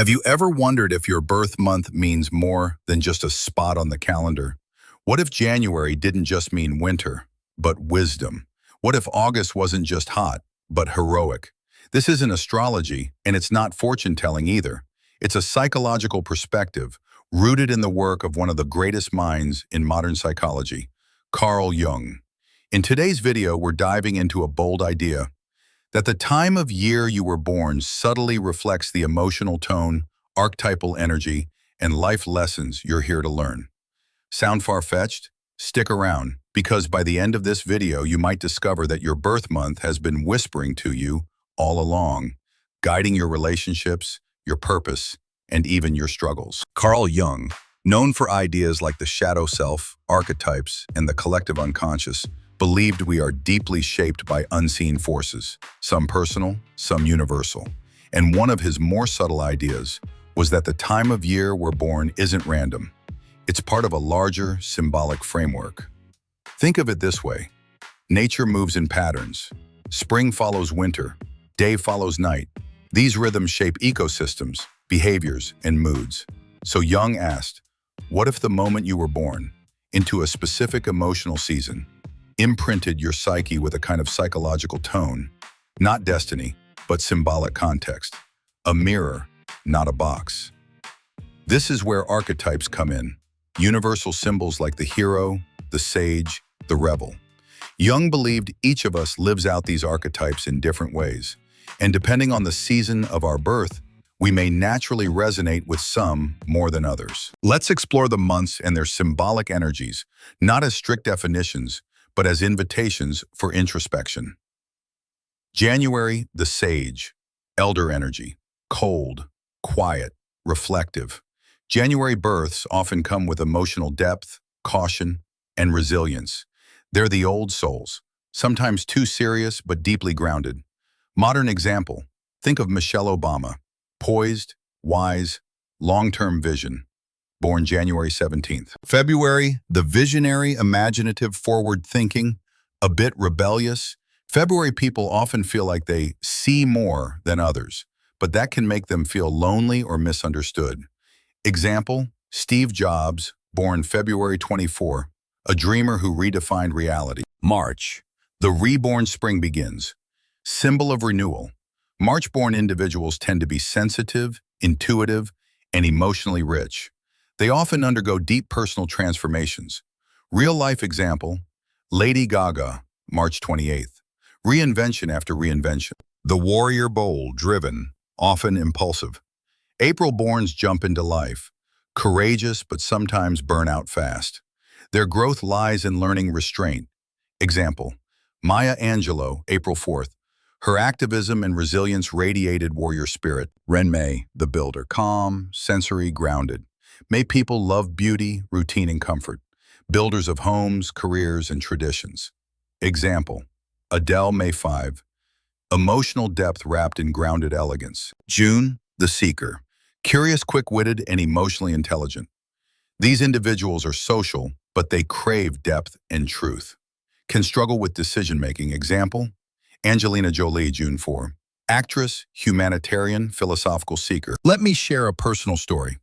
Have you ever wondered if your birth month means more than just a spot on the calendar? What if January didn't just mean winter, but wisdom? What if August wasn't just hot, but heroic? This isn't astrology, and it's not fortune-telling either. It's a psychological perspective rooted in the work of one of the greatest minds in modern psychology, Carl Jung. In today's video, we're diving into a bold idea that the time of year you were born subtly reflects the emotional tone, archetypal energy, and life lessons you're here to learn. Sound far-fetched? Stick around, because by the end of this video, you might discover that your birth month has been whispering to you all along, guiding your relationships, your purpose, and even your struggles. Carl Jung, known for ideas like the shadow self, archetypes, and the collective unconscious, believed we are deeply shaped by unseen forces, some personal, some universal. And one of his more subtle ideas was that the time of year we're born isn't random. It's part of a larger, symbolic framework. Think of it this way. Nature moves in patterns. Spring follows winter. Day follows night. These rhythms shape ecosystems, behaviors, and moods. So Jung asked, what if the moment you were born, into a specific emotional season, imprinted your psyche with a kind of psychological tone, not destiny, but symbolic context, a mirror, not a box? This is where archetypes come in, universal symbols like the hero, the sage, the rebel. Jung believed each of us lives out these archetypes in different ways, and depending on the season of our birth, we may naturally resonate with some more than others. Let's explore the months and their symbolic energies, not as strict definitions, but as invitations for introspection. January, the sage, elder energy, cold, quiet, reflective. January births often come with emotional depth, caution, and resilience. They're the old souls, sometimes too serious but deeply grounded. Modern example, think of Michelle Obama, poised, wise, long-term vision. Born January 17th. February, the visionary, imaginative, forward-thinking, a bit rebellious. February people often feel like they see more than others, but that can make them feel lonely or misunderstood. Example, Steve Jobs, born February 24, a dreamer who redefined reality. March, the reborn spring begins. Symbol of renewal. March-born individuals tend to be sensitive, intuitive, and emotionally rich. They often undergo deep personal transformations. Real-life example, Lady Gaga, March 28th. Reinvention after reinvention. The warrior bold, driven, often impulsive. April-borns jump into life, courageous but sometimes burn out fast. Their growth lies in learning restraint. Example, Maya Angelou, April 4th. Her activism and resilience radiated warrior spirit. Renmei, the builder, calm, sensory, grounded. May people love beauty, routine, and comfort, builders of homes, careers, and traditions. Example, Adele, May 5, emotional depth wrapped in grounded elegance. June, the seeker, curious, quick-witted, and emotionally intelligent. These individuals are social, but they crave depth and truth. Can struggle with decision-making. Example, Angelina Jolie, June 4, actress, humanitarian, philosophical seeker. Let me share a personal story.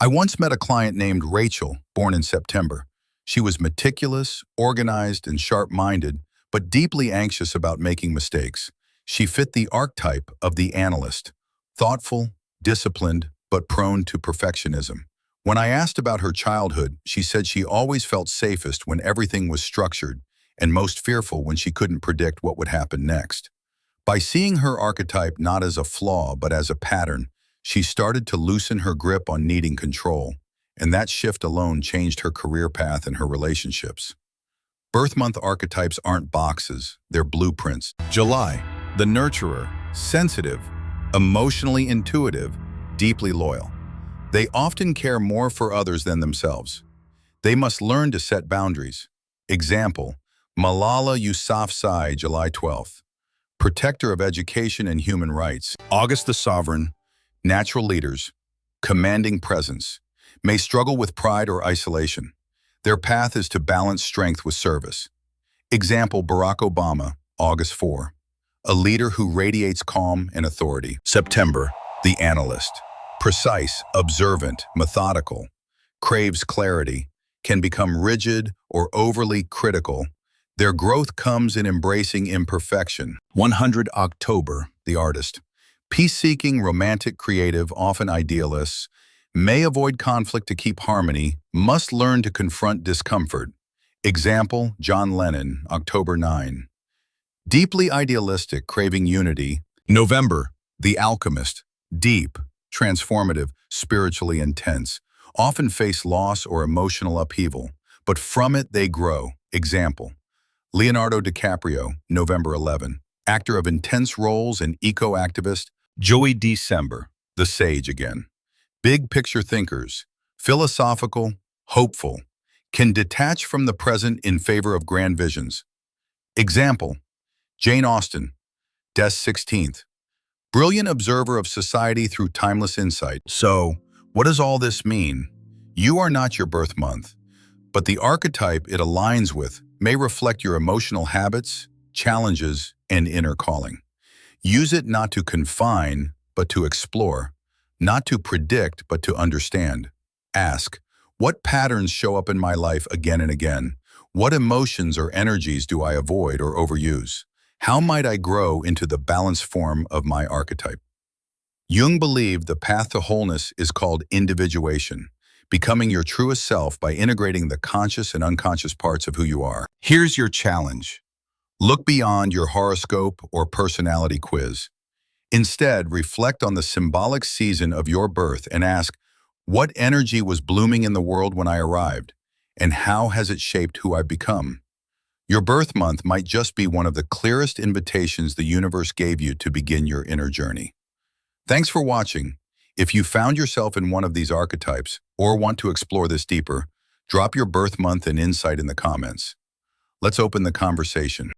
I once met a client named Rachel, born in September. She was meticulous, organized, and sharp-minded, but deeply anxious about making mistakes. She fit the archetype of the analyst, thoughtful, disciplined, but prone to perfectionism. When I asked about her childhood, she said she always felt safest when everything was structured and most fearful when she couldn't predict what would happen next. By seeing her archetype not as a flaw but as a pattern, she started to loosen her grip on needing control, and that shift alone changed her career path and her relationships. Birth month archetypes aren't boxes, they're blueprints. July, the nurturer, sensitive, emotionally intuitive, deeply loyal. They often care more for others than themselves. They must learn to set boundaries. Example, Malala Yousafzai, July 12th, protector of education and human rights. August, the sovereign, natural leaders, commanding presence, may struggle with pride or isolation. Their path is to balance strength with service. Example, Barack Obama, August 4, a leader who radiates calm and authority. September, the analyst, Precise, observant, methodical, craves clarity, can become rigid or overly critical. Their growth comes in embracing imperfection. 100 October, the artist. Peace-seeking, romantic, creative, often idealists, may avoid conflict to keep harmony, must learn to confront discomfort. Example, John Lennon, October 9. Deeply idealistic, craving unity. November, the alchemist. Deep, transformative, spiritually intense, often face loss or emotional upheaval, but from it they grow. Example, Leonardo DiCaprio, November 11. Actor of intense roles and eco-activist. Joey December, the sage again. Big picture thinkers, philosophical, hopeful, can detach from the present in favor of grand visions. Example, Jane Austen, Des 16th. Brilliant observer of society through timeless insight. So, what does all this mean? You are not your birth month, but the archetype it aligns with may reflect your emotional habits, challenges, and inner calling. Use it not to confine, but to explore, not to predict, but to understand. Ask, what patterns show up in my life again and again? What emotions or energies do I avoid or overuse? How might I grow into the balanced form of my archetype? Jung believed the path to wholeness is called individuation, becoming your truest self by integrating the conscious and unconscious parts of who you are. Here's your challenge. Look beyond your horoscope or personality quiz. Instead, reflect on the symbolic season of your birth and ask, what energy was blooming in the world when I arrived, and how has it shaped who I've become? Your birth month might just be one of the clearest invitations the universe gave you to begin your inner journey. Thanks for watching. If you found yourself in one of these archetypes or want to explore this deeper, drop your birth month and insight in the comments. Let's open the conversation.